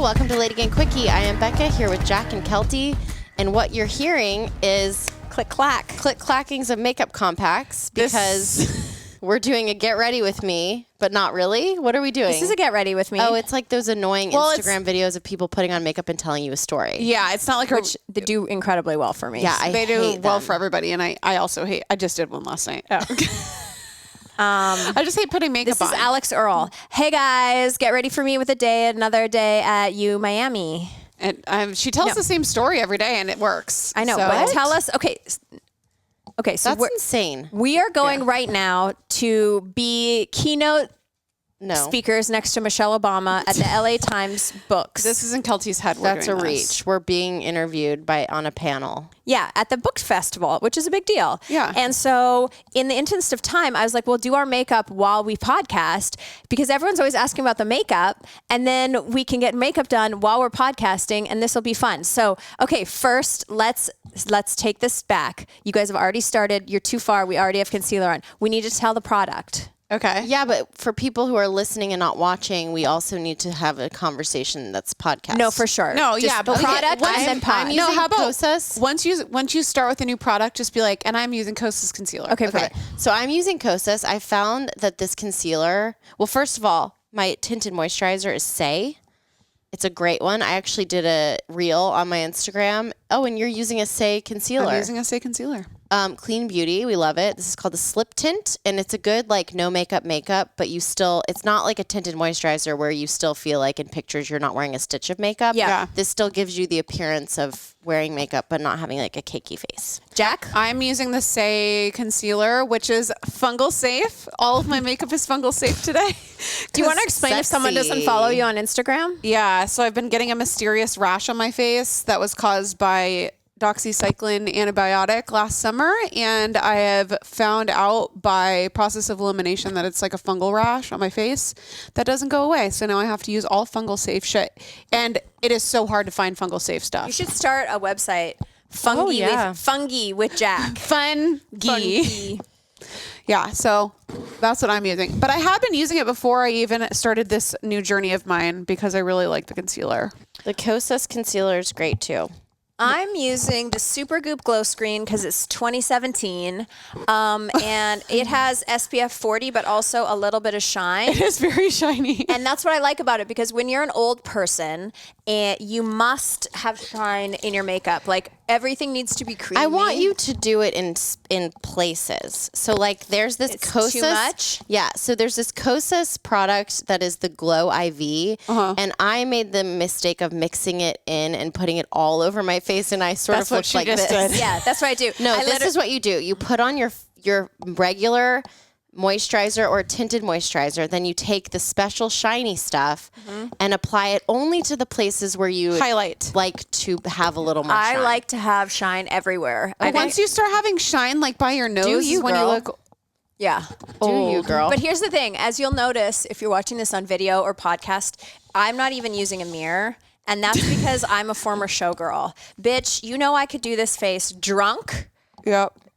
welcome to LadyGang Quickie. I am Becca here with Jack and Kelty, and what you're hearing is click-clackings of makeup compacts because we're doing a get ready with me, but not really. What are we doing? This is a get ready with me. Oh, it's like those annoying Instagram videos of people putting on makeup and telling you a story. Yeah, it's not like which they do incredibly well for me. Yeah, they do well for everybody, and I also hate. I just did one last night. Oh. I just hate putting makeup on. This is Alex Earl. Hey guys, get ready for me with another day at U Miami. And she tells the same story every day, and it works. I know, So. but tell us. Okay, so That's insane. We are going right now to be keynote speakers next to Michelle Obama at the LA Times books. This is in Kelty's head. That's a reach. We're being interviewed on a panel. Yeah, at the book festival, which is a big deal. Yeah. And so in the interest of time, I was like, we'll do our makeup while we podcast because everyone's always asking about the makeup, and then we can get makeup done while we're podcasting, and this will be fun. So, okay, first, let's take this back. You guys have already started. You're too far. We already have concealer on. We need to tell the product. Okay. Yeah, but for people who are listening and not watching, we also need to have a conversation that's podcast. No, for sure. No, just but product and then pod. No, how about Kosas? Once you start with a new product, just be like, and I'm using Kosas concealer. Okay, perfect. So I'm using Kosas. I found that this concealer, well, first of all, my tinted moisturizer is Say. It's a great one. I actually did a reel on my Instagram. Oh, and you're using a Say concealer. I'm using a Say concealer. Clean Beauty. We love it. This is called the Slip Tint, and it's a good, like, no makeup, but you still, it's not like a tinted moisturizer where you still feel like in pictures you're not wearing a stitch of makeup. Yeah. This still gives you the appearance of wearing makeup, but not having like a cakey face. Jack? I'm using the Say concealer, which is fungal safe. All of my makeup is fungal safe today. Do you want to explain if someone doesn't follow you on Instagram? Yeah. So I've been getting a mysterious rash on my face that was caused by doxycycline antibiotic last summer, and I have found out by process of elimination that it's like a fungal rash on my face that doesn't go away. So now I have to use all fungal safe shit, and it is so hard to find fungal safe stuff. You should start a website, Fungi with Jack. Fungi. Yeah, so that's what I'm using. But I have been using it before I even started this new journey of mine because I really like the concealer. The Kosas concealer is great too. I'm using the Supergoop Glow Screen because it's 2017, and it has SPF 40, but also a little bit of shine. It is very shiny. And that's what I like about it, because when you're an old person, you must have shine in your makeup. Like, everything needs to be creamy. I want you to do it in places. So, like, there's this Kosas. Too much? Yeah. So there's this Kosas product that is the Glow IV, and I made the mistake of mixing it in and putting it all over my face, and I sort of looked like this. Yeah, that's what I do. No, this is what you do. You put on your regular moisturizer or tinted moisturizer, then you take the special shiny stuff and apply it only to the places where you highlight, like to have a little more shine. I like to have shine everywhere. Once you start having shine like by your nose, when you look. Yeah. Do you, girl? But here's the thing. As you'll notice, if you're watching this on video or podcast, I'm not even using a mirror. And that's because I'm a former showgirl. Bitch, you know I could do this face drunk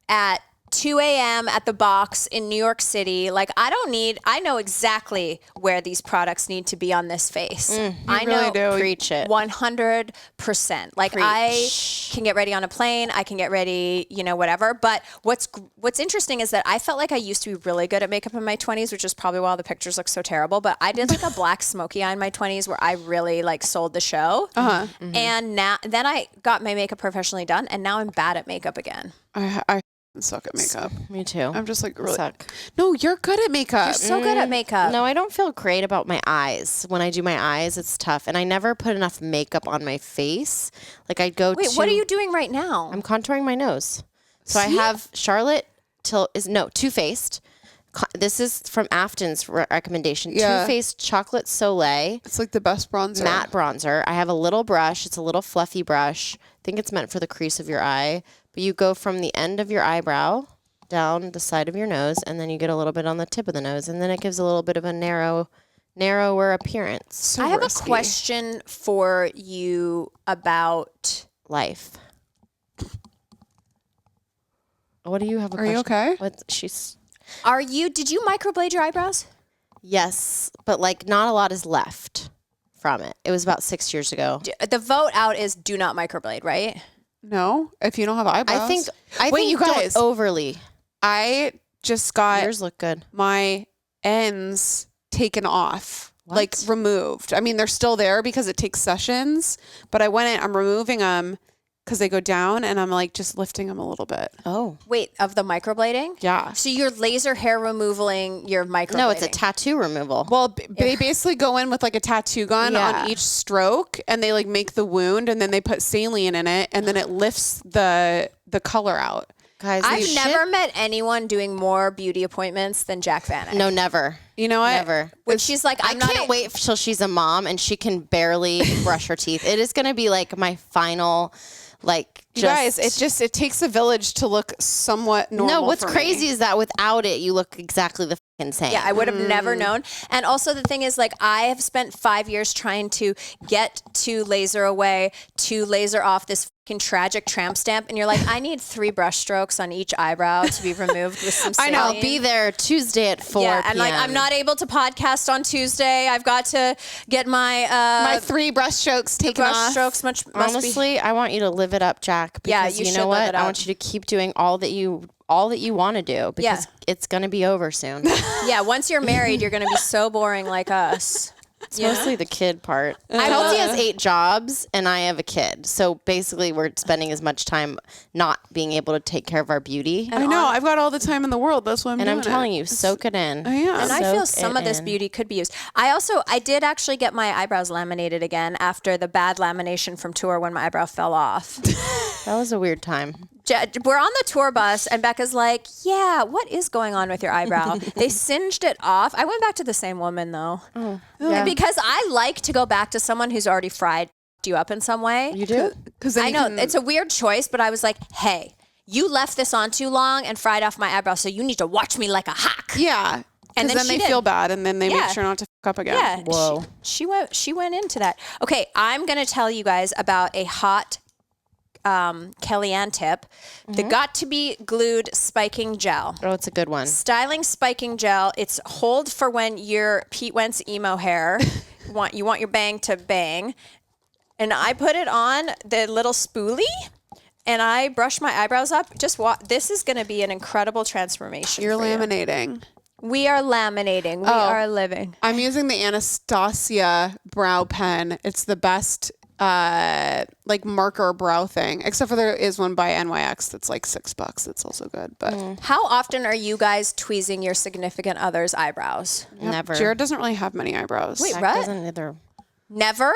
at 2 a.m. at the Box in New York City. Like, I know exactly where these products need to be on this face. I really know. do. Preach it. 100%. Like, I can get ready on a plane. I can get ready, whatever. But what's interesting is that I felt like I used to be really good at makeup in my 20s, which is probably why all the pictures look so terrible. But I did like a black smoky eye in my 20s where I really like sold the show. And then I got my makeup professionally done, and now I'm bad at makeup again. I suck at makeup. Me too. I'm just like, really. Suck. No, you're good at makeup. You're so good at makeup. No, I don't feel great about my eyes. When I do my eyes, it's tough. And I never put enough makeup on my face. Like, I'd go Wait, what are you doing right now? I'm contouring my nose. So I have Charlotte Too Faced. This is from Afton's recommendation. Yeah. Too Faced Chocolate Soleil. It's like the best bronzer. Matte bronzer. I have a little brush. It's a little fluffy brush. I think it's meant for the crease of your eye. But you go from the end of your eyebrow down the side of your nose, and then you get a little bit on the tip of the nose, and then it gives a little bit of a narrower appearance. So I have risky. a question for you about life. What do you have a Are question? you okay? did you microblade your eyebrows? Yes, but like not a lot is left from it. It was about 6 years ago. The vote out is do not microblade, right? No, if you don't have eyebrows. I think you guys, don't overly. I just got Yours look good. my ends taken off, What? like removed. I mean, they're still there because it takes sessions, but I went in, I'm removing them because they go down, and I'm like just lifting them a little bit. Oh. Wait, of the microblading? Yeah. So you're laser hair removaling your microblading? No, it's a tattoo removal. Well, they basically go in with like a tattoo gun Yeah. on each stroke, and they like make the wound, and then they put saline in it, and then it lifts the color out. Guys, I've these never met anyone doing more beauty appointments than Jack Vanek. No, never. You know what? Never. When she's like, I can't wait till she's a mom and she can barely brush her teeth. It is going to be like my final, like, You guys, it takes a village to look somewhat normal. No, what's for me. crazy is that without it, you look exactly the fucking same. Yeah, I would have never known. And also the thing is, like, I have spent 5 years trying to get to laser away, to laser off this fucking tragic tramp stamp. And you're like, I need 3 brush strokes on each eyebrow to be removed with some saline. I'll be there Tuesday at 4 Yeah, p.m. and like, I'm not able to podcast on Tuesday. I've got to get my 3 brush strokes taken brush off. strokes must be. Honestly, I want you to live it up, Jack. Yeah, Because you you should know live what? it I up. want you to keep doing all that you want to do because it's going to be over soon. Yeah, once you're married, you're going to be so boring like us. It's mostly the kid part. I Kelsey will- has 8 jobs and I have a kid. So basically we're spending as much time not being able to take care of our beauty. I know. I've got all the time in the world. That's what I'm And doing. I'm telling you, soak it in. I am. And I feel Soak some it of this in. beauty could be used. I did actually get my eyebrows laminated again after the bad lamination from tour when my eyebrow fell off. That was a weird time. We're on the tour bus and Becca's like, yeah, what is going on with your eyebrow? They singed it off. I went back to the same woman though. Yeah. Because I like to go back to someone who's already fried you up in some way. You do? Because I know it's a weird choice, but I was like, hey, you left this on too long and fried off my eyebrow, so you need to watch me like a hawk. Yeah. And And then she they did. feel bad, and then they Yeah. make sure not to fuck up again. Yeah. Whoa. She went into that. Okay, I'm going to tell you guys about a hot Kellyanne tip. The Got to Be Glued Spiking Gel. Oh, it's a good one. Styling spiking gel. It's hold for when your Pete Wentz emo hair. you want your bang to bang. And I put it on the little spoolie and I brush my eyebrows up. This is going to be an incredible transformation. You're for you. laminating. We are laminating. We are living. I'm using the Anastasia brow pen. It's the best like marker brow thing, except for there is one by NYX that's like $6. It's also good. But How often are you guys tweezing your significant other's eyebrows? Never. Jared doesn't really have many eyebrows. Wait, Zach right? doesn't either. Never?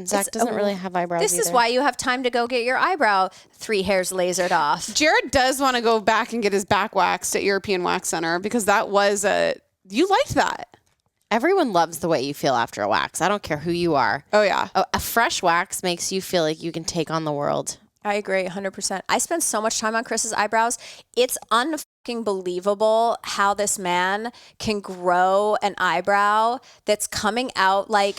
Zach doesn't really have eyebrows This is either. why you have time to go get your eyebrow 3 hairs lasered off. Jared does want to go back and get his back waxed at European Wax Center because that was you liked that. Everyone loves the way you feel after a wax. I don't care who you are. Oh yeah. A fresh wax makes you feel like you can take on the world. I agree 100%. I spend so much time on Chris's eyebrows. It's unfucking believable how this man can grow an eyebrow that's coming out like,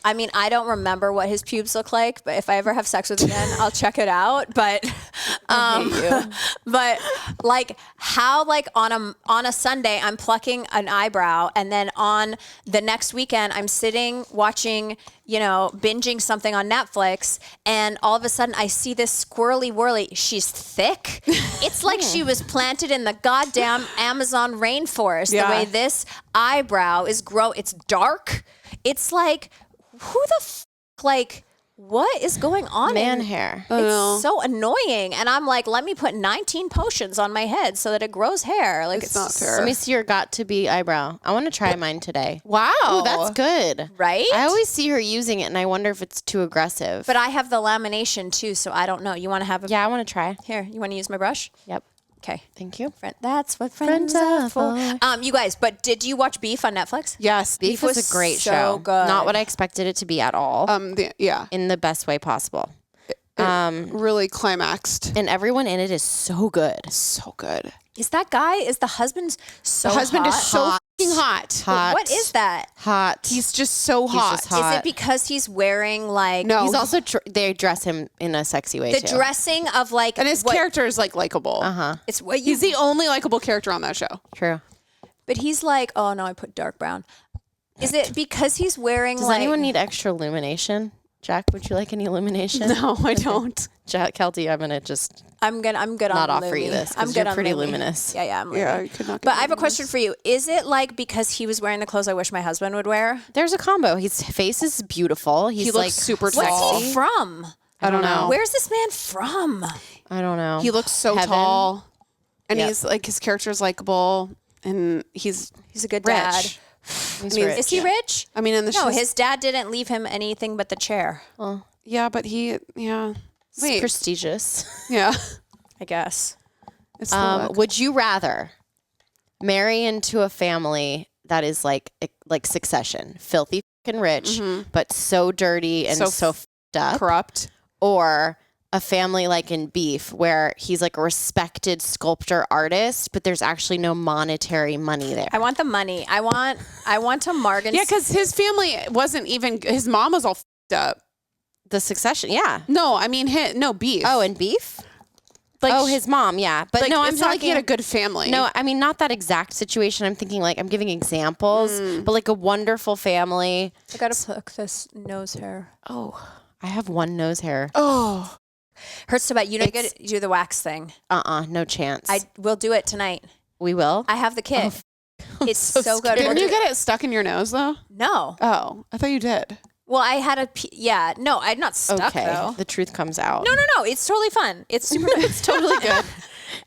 I mean, I don't remember what his pubes look like, but if I ever have sex with him again, I'll check it out. But, but like how like on a Sunday I'm plucking an eyebrow, and then on the next weekend I'm sitting watching, binging something on Netflix, and all of a sudden I see this squirrely whirly. She's thick. It's like she was planted in the goddamn Amazon rainforest. Yeah. The way this eyebrow is it's dark. It's like, who the what is going on? Man hair. It's so annoying. And I'm like, let me put 19 potions on my head so that it grows hair. Like It's not fair. Let me see your got to be eyebrow. I want to try mine today. Wow. Oh, that's good. Right? I always see her using it and I wonder if it's too aggressive. But I have the lamination too, so I don't know. You want to have a yeah, I want to try. Here, you want to use my brush? Yep. Okay. Thank you. That's what friends are for. You guys, but did you watch Beef on Netflix? Yes. Beef was was a great so show. good. Not what I expected it to be at all. Yeah. In the best way possible. Really climaxed. And everyone in it is so good. So good. Is the husband so The husband hot? is so fucking hot. Hot. What is that? Hot. He's just so hot. just hot. Is it because he's wearing like No. He's also, they dress him in a sexy way the too. dressing of like And his what, character is like likable. It's what you He's the only likable character on that show. True. But he's like, oh no, I put dark brown. Is it because he's wearing Does like... anyone need extra illumination? Jack, would you like any illumination? No, I don't. Jack, Kelty, I'm gonna just I'm good on not offer you Lumi. this I'm because good you're on pretty Lumi. luminous. Yeah, I'm Lumi. Yeah, you could not. But I have a question for you. Is it like because he was wearing the clothes I wish my husband would wear? There's a combo. His face is beautiful. He looks like super What's tall. he from? I don't know. Where's this man from? I don't know. He looks so Heaven. tall, and Yep. he's like his character's likable, and he's He's a good rich. dad. He's mean, rich. Is he rich? I mean, in the No, show, his dad didn't leave him anything but the chair, yeah, but he, yeah, It's wait, prestigious. yeah, I guess. it's the look. Would you rather marry into a family that is like Succession, filthy fucking rich, but so dirty and So so fucked up, corrupt. or a family like in Beef where he's like a respected sculptor artist, but there's actually no monetary money there? I want the money. I want to Morgan. Yeah, because his family wasn't even. His mom was all f***ed up. The Succession, yeah. No, I mean, no Beef. Oh, and Beef? like His mom, yeah. But like, no, I'm it's not like he talking had a good family. No, I mean, not that exact situation. I'm thinking like I'm giving examples, but like a wonderful family. I gotta pluck this nose hair. Oh, I have one nose hair. Oh, Hurts so bad. You don't get to do the wax thing. No chance. I will do it tonight. We will? I have the kit. It's so so good. didn't We'll you do- get it stuck in your nose though? No. Oh, I thought you did. Well, I had yeah. No, I'm not stuck Okay, though. the truth comes out. No. It's totally fun. It's super. It's totally good.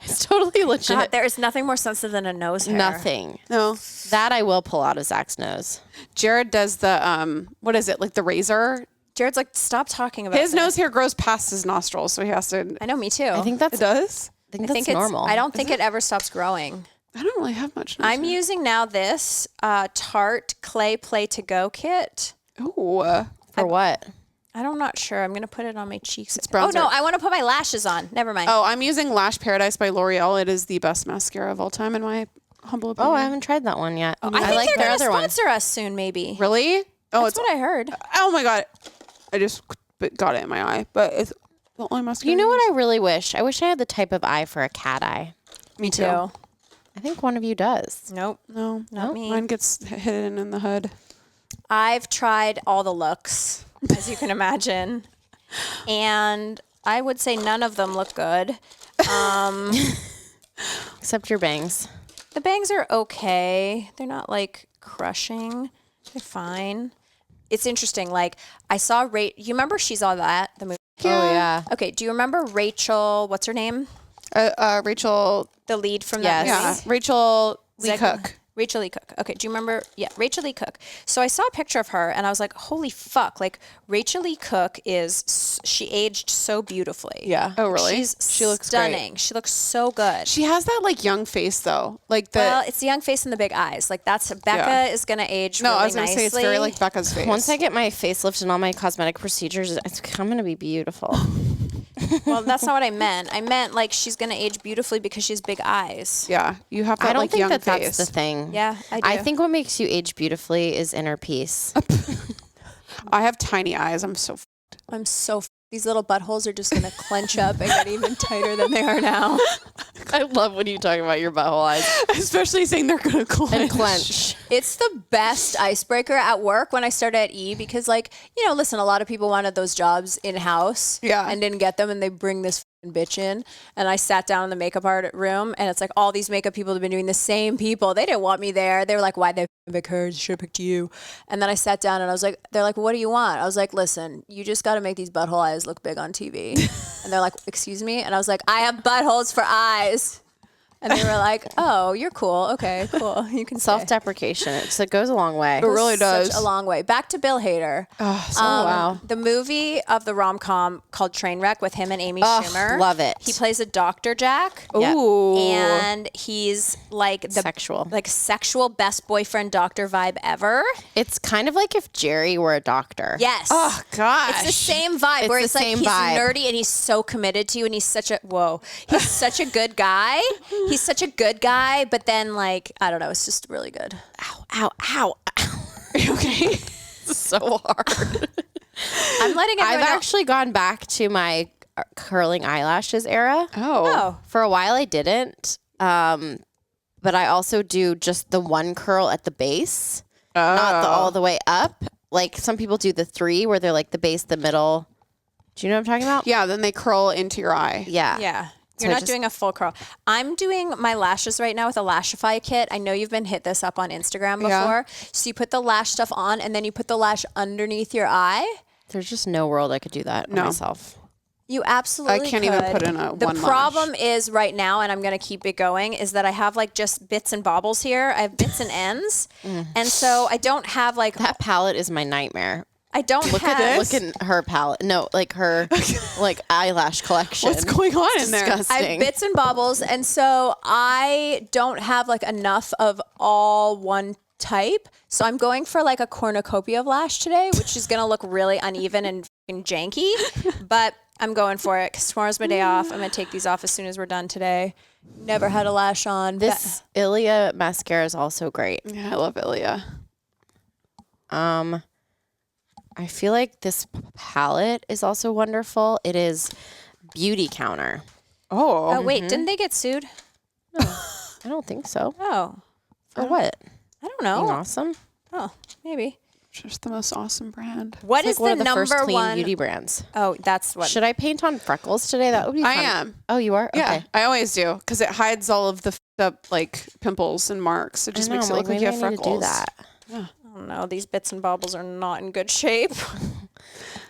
It's totally legit. God, there is nothing more sensitive than a nose hair. Nothing. No, That I will pull out of Zach's nose. Jared does the what is it, like the razor? Jared's like, stop talking about His this. nose hair grows past his nostrils, so he has to. I know, me too. I think that's It does. I think I that's think normal. I don't think it ever stops growing. I don't really have much. Nose I'm using now this Tarte Clay Play To Go kit. Ooh. For what? I'm not sure. I'm gonna put it on my cheeks. Oh bronzer. no, I want to put my lashes on. Never mind. Oh, I'm using Lash Paradise by L'Oreal. It is the best mascara of all time, in my humble opinion. Oh, I haven't tried that one yet. I think like they're their gonna other one. sponsor us soon, maybe. Really? Oh, That's what I heard. Oh my god! I just got it in my eye, but it's the only mascara. You know what I really wish? I wish I had the type of eye for a cat eye. Me too. Too. I think one of you does. Nope. No, Not me. Mine gets hidden in the hood. I've tried all the looks, as you can imagine, and I would say none of them look good. Except your bangs. The bangs are okay. They're not like crushing. They're fine. It's interesting. Like I saw you remember She's All That, the movie? Oh, yeah. Okay. Do you remember Rachel? What's her name? Rachel. The lead from that Yes. movie? Yeah, Rachel Lee Zeg- Cook. Rachel Lee Cook. Okay, do you remember? Yeah, Rachel Lee Cook. So I saw a picture of her and I was like, holy fuck. Like, Rachel Lee Cook she aged so beautifully. Yeah. Oh, really? She looks great. stunning. She looks so good. She has that like young face though, like the. Well, it's the young face and the big eyes. Like, that's Becca Yeah. is going to age no, really I was gonna nicely. say it's very like Becca's face. Once I get my facelift and all my cosmetic procedures, I'm going to be beautiful. Well, that's not what I meant. I meant, like, she's going to age beautifully because she has big eyes. Yeah, you have that I don't like think young that face. that's the thing. Yeah, I do. I think what makes you age beautifully is inner peace. I have tiny eyes. I'm so. I'm so... These little buttholes are just going to clench up and get even tighter than they are now. I love when you talk about your butthole eyes Especially saying they're gonna clench. and clench. It's the best icebreaker at work when I started at E because, like, listen, a lot of people wanted those jobs in-house and didn't get them, and they bring this f***ing bitch in. And I sat down in the makeup art room, and it's like all these makeup people have been doing the same people. They didn't want me there. They were like, why'd they pick her? Should have picked you. And then I sat down, and I was like, they're like, what do you want? I was like, listen, you just got to make these butthole eyes look big on TV. And they're like, excuse me? And I was like, I have buttholes for eyes. And they were like, oh, you're cool. Okay, cool. You can stay. Self-deprecation. It goes a long way. It really does. Such a long way. Back to Bill Hader. wow. The movie of the rom-com called Trainwreck with him and Amy Schumer. Love it. He plays a Dr. Jack. Yeah. Ooh. And he's like the sexual best boyfriend doctor vibe ever. It's kind of like if Jerry were a doctor. Yes. Oh gosh. It's the same vibe It's where the it's like same he's vibe. nerdy and he's so committed to you and he's such a good guy. He's such a good guy, but then like, I don't know, it's just really good. Ow, ow, ow. Are you okay? It's so hard. I'm letting everyone I've know. actually gone back to my curling eyelashes era. Oh. For a while I didn't. But I also do just the one curl at the base. not all the way up. Like some people do the 3 where they're like the base, the middle. Do you know what I'm talking about? Yeah, then they curl into your eye. Yeah. Yeah. So You're not doing a full curl. I'm doing my lashes right now with a Lashify kit. I know you've been hit this up on Instagram before. Yeah. So you put the lash stuff on and then you put the lash underneath your eye. There's just no world I could do that myself. You absolutely I can't could. even put in The one problem lash. is right now, and I'm going to keep it going, is that I have like just bits and bobbles here. I have bits and ends. And so I don't have like... That palette is my nightmare. I don't have... Look at her palette. No, like her like eyelash collection. What's going on in there? Disgusting. I have bits and bobbles, and so I don't have like enough of all one type. So I'm going for like a cornucopia of lash today, which is going to look really uneven and fucking janky, but I'm going for it because tomorrow's my day off. I'm going to take these off as soon as we're done today. Never had a lash on. This Ilia mascara is also great. Yeah, I love Ilia. I feel like this palette is also wonderful. It is Beauty Counter. Oh, wait, didn't they get sued? No, I don't think so. Oh, For what? I don't Being know. awesome. Oh, maybe. Just the most awesome brand. What It's is like one the of the first number clean one? beauty brands. Oh, that's what. Should I paint on freckles today? That would be fun. I am. Oh, you are? Yeah, Okay. I always do because it hides all of the f***ed up like pimples and marks. It just makes it look like you have freckles. To do that. I don't know. These bits and bobbles are not in good shape.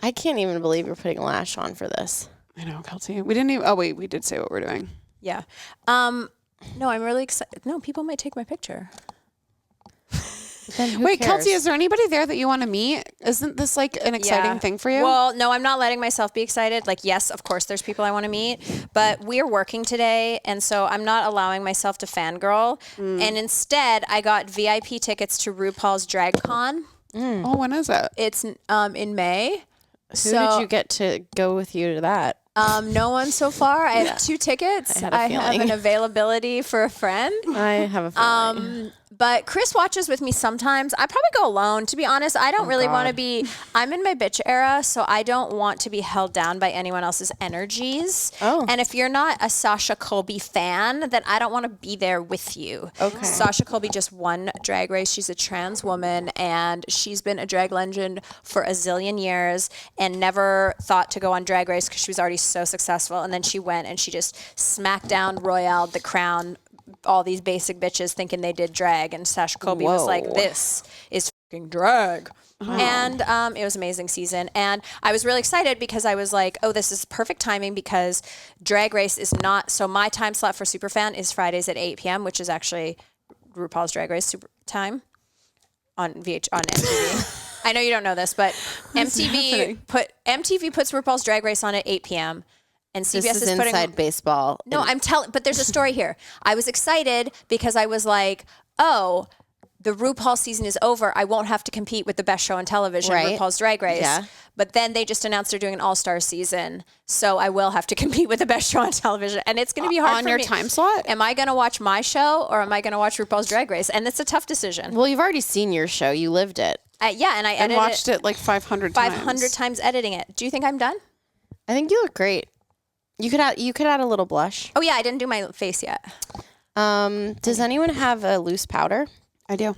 I can't even believe you're putting lash on for this. I know, Kelsey. We didn't even. Oh wait, we did say what we're doing. Yeah. No, I'm really excited. No, people might take my picture. Then who Wait, cares? Kelsey, is there anybody there that you want to meet? Isn't this like an exciting thing for you? Well, no, I'm not letting myself be excited. Like, yes, of course, there's people I want to meet, but we're working today, and so I'm not allowing myself to fangirl. And instead, I got VIP tickets to RuPaul's Drag Con. Oh, when is it? It's in May. Who did you get to go with you to that? No one so far. I have 2 tickets. I had a have feeling. an availability for a friend. I have a feeling. But Chris watches with me sometimes. I probably go alone. To be honest, I don't really want to be. I'm in my bitch era, so I don't want to be held down by anyone else's energies. Oh. And if you're not a Sasha Colby fan, then I don't want to be there with you. Okay. Sasha Colby just won Drag Race. She's a trans woman, and she's been a drag legend for a zillion years and never thought to go on Drag Race because she was already so successful. And then she went and she just smacked down Royale, the crown, all these basic bitches thinking they did drag, and Sasha Colby was like, this is fucking drag. And it was an amazing season, and I was really excited because I was like, oh, this is perfect timing because Drag Race is not, so my time slot for Superfan is Fridays at 8 p.m., which is actually RuPaul's Drag Race super time on MTV. I know you don't know this, but MTV puts RuPaul's Drag Race on at 8 p.m. and CBS This is putting inside baseball. No, I'm telling, but there's a story here. I was excited because I was like, oh, the RuPaul season is over. I won't have to compete with the best show on television, Right. RuPaul's Drag Race. Yeah. But then they just announced they're doing an all-star season, so I will have to compete with the best show on television, and it's going to be hard on for your me. time slot. Am I going to watch my show or am I going to watch RuPaul's Drag Race? And it's a tough decision. Well, you've already seen your show. You lived it. Yeah, and I And edited watched it like 500 times. 500 times editing it. Do you think I'm done? I think you look great. You could add a little blush. Oh yeah, I didn't do my face yet. Does anyone have a loose powder? I do.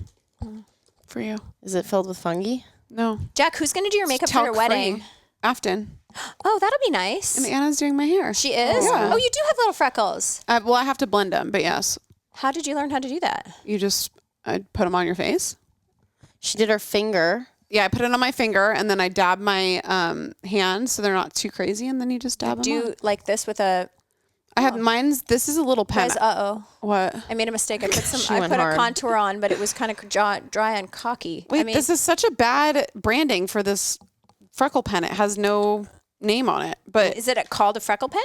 For you. Is it filled with fungi? No. Jack, who's going to do your makeup for your wedding? Afton. Oh, that'll be nice. And Anna's doing my hair. She is? Yeah. Oh, you do have little freckles. Well, I have to blend them, but yes. How did you learn how to do that? You just put them on your face. She did her finger. Yeah, I put it on my finger, and then I dab my hand so they're not too crazy, and then you just dab them Do on. like this with a... I have mine's. This is a little pen. Guys, uh-oh. What? I made a mistake. I put She I went put hard. a contour on, but it was kind of dry and cocky. Wait, I mean, this is such a bad branding for this freckle pen. It has no name on it, but is it called a freckle pen?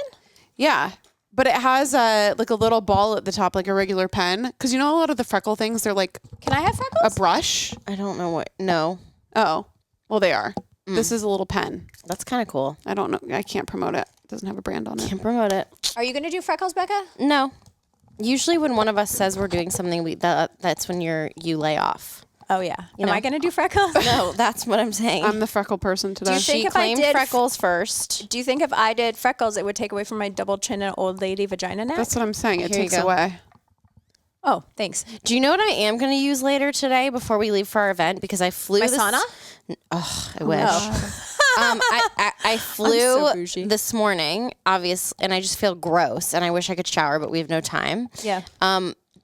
yeah. But it has like a little ball at the top, like a regular pen. Because you know a lot of the freckle things, they're like Can I have a freckles? brush. I don't know what. No, Oh, well, they are. This is a little pen. that's kind of cool. I don't know. I can't promote it. It doesn't have a brand on it. Can't promote it. Are you going to do freckles, Becca? No. Usually, when one of us says we're doing something, that's when you lay off. Oh, yeah. Am know. I going to do freckles? No, that's what I'm saying. I'm the freckle person today. you think she if I claimed did freckles first. Do you think if I did freckles, it would take away from my double chin and old lady vagina neck? That's what I'm saying. It Here you takes go. away. Oh, thanks. Do you know what I am going to use later today before we leave for our event? Because I flew My this. sauna? Oh, I wish. I flew so bougie. this morning, obviously, and I just feel gross, and I wish I could shower, but we have no time. Yeah.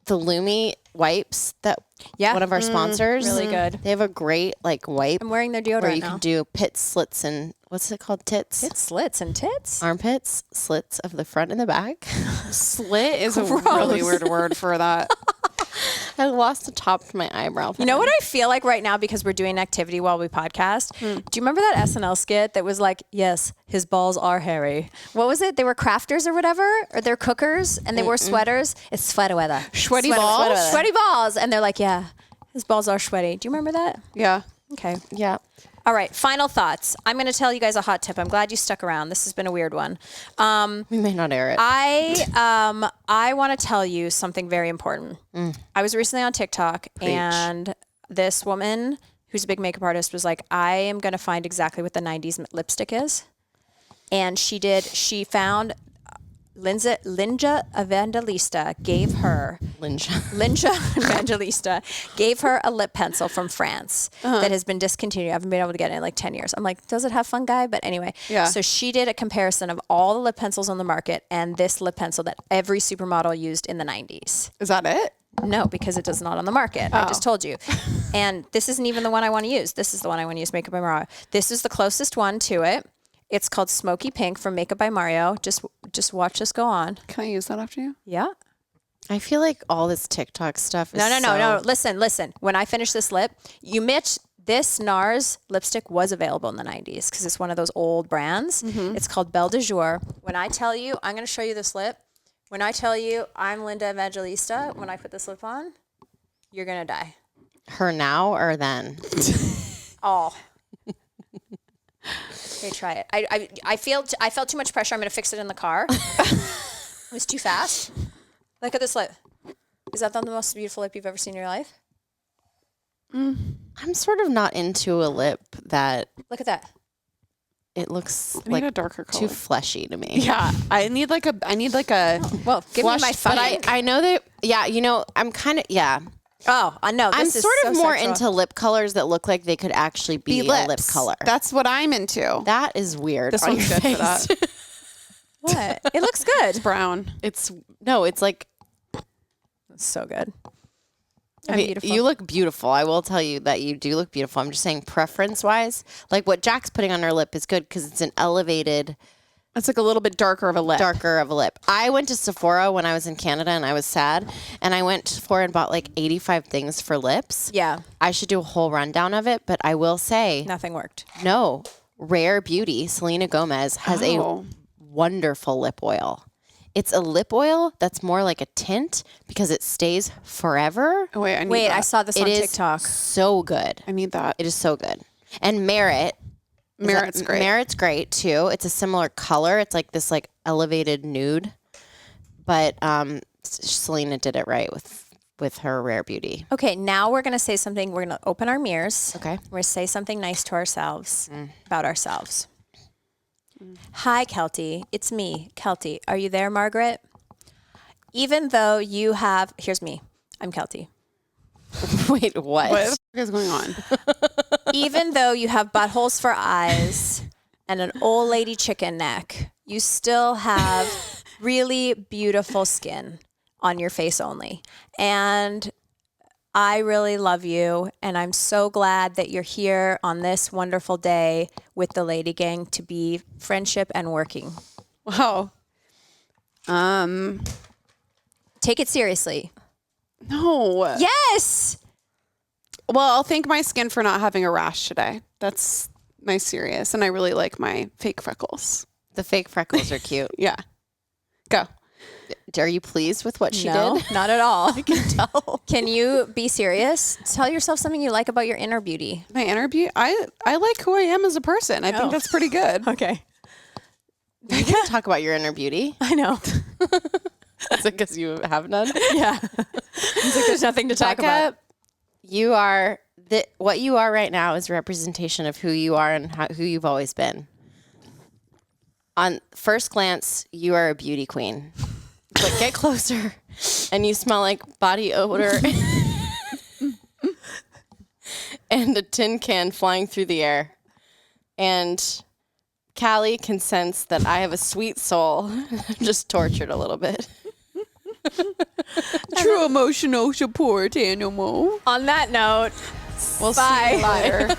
The Lumi wipes that Yeah. one of our sponsors. Really good. They have a great wipe I'm wearing their deodorant where you now. can do pit slits and what's it called? Tits? It's slits and tits. Armpits, slits of the front and the back. Slit is a really weird word for that. I lost the top of my eyebrow. You know what I feel like right now because we're doing activity while we podcast? Do you remember that SNL skit that was like, yes, his balls are hairy? What was it? They were crafters or whatever? Or they're cookers and they wore sweaters? It's sweater weather. Sweaty balls? Sweaty balls. And they're like, yeah, his balls are sweaty. Do you remember that? Yeah. Okay. Yeah. All right. Final thoughts. I'm going to tell you guys a hot tip. I'm glad you stuck around. This has been a weird one. We may not air it. I want to tell you something very important. I was recently on TikTok and this woman who's a big makeup artist was like, I am going to find exactly what the 90s lipstick is. And she found Linda Evangelista gave her a lip pencil from France that has been discontinued. I haven't been able to get it in like 10 years. I'm like, does it have fungi? But anyway, so she did a comparison of all the lip pencils on the market and this lip pencil that every supermodel used in the 90s. Is that it? No, because it does not on the market. I just told you. And this isn't even the one I want to use. This is the one I want to use, Makeup by Mario. This is the closest one to it. It's called Smoky Pink from Makeup by Mario. Just watch this go on. Can I use that after you? Yeah. I feel like all this TikTok stuff is No. Listen. When I finish this lip, this NARS lipstick was available in the 90s because it's one of those old brands. It's called Belle de Jour. When I tell you, I'm going to show you this lip. When I tell you I'm Linda Evangelista, when I put this lip on, you're going to die. Her now or then? Oh. Okay, try it. I felt too much pressure. I'm going to fix it in the car. It was too fast. Look at this lip. Is that the most beautiful lip you've ever seen in your life? I'm sort of not into a lip that Look at that. it looks I need like a darker color. too fleshy to me. Yeah. I need like a Well, give me my flushed, phone. But I know that, I'm kind of, Oh, I know. I'm This is sort of so more sexual. into lip colors that look like they could actually be a lip lips. color. That's what I'm into. That is weird. This on one's your good for face. that. What? It looks good. Brown. It's like, It's so good. I I'm mean, beautiful. you look beautiful. I will tell you that you do look beautiful. I'm just saying preference wise, like what Jack's putting on her lip is good because it's an elevated, It's like a little bit darker of a lip. darker of a lip. I went to Sephora when I was in Canada and I was sad, and I went to Sephora and bought like 85 things for lips. Yeah. I should do a whole rundown of it, but I will say Nothing worked. no. Rare Beauty, Selena Gomez, has a Oh. wonderful lip oil. It's a lip oil that's more like a tint because it stays forever. Oh, wait, I need Wait, that. I saw this It on is TikTok. so good. I need that. It is so good. And Merit. Merit's great. Merit's great too. It's a similar color. It's like this like elevated nude. But Selena did it right with her Rare Beauty. Okay, now we're going to say something. We're going to open our mirrors. Okay. We're going to say something nice to ourselves about ourselves. Hi, Kelty. It's me, Kelty. Are you there, Margaret? Even though you have... Here's me. I'm Kelty. Wait, what? What the fuck is going on? Even though you have buttholes for eyes and an old lady chicken neck, you still have really beautiful skin on your face only. And I really love you, and I'm so glad that you're here on this wonderful day with the Lady Gang to be friendship and working. Wow. Take it seriously. No. Yes! Well, I'll thank my skin for not having a rash today. That's my serious. And I really like my fake freckles. The fake freckles are cute. Yeah. Go. Are you pleased with what she No, did? not at all. I can tell. Can you be serious? Tell yourself something you like about your inner beauty. My inner beauty. I like who I am as a person. I think that's pretty good. Okay. You can talk about your inner beauty. I know. Is it because you have none? Yeah. It's like there's nothing to talk about. Becca, you are what you are right now is a representation of who you are and who you've always been. On first glance, you are a beauty queen. but get closer, and you smell like body odor and a tin can flying through the air. And Callie can sense that I have a sweet soul. I'm just tortured a little bit. True emotional support animal. On that note, We'll bye. see you later.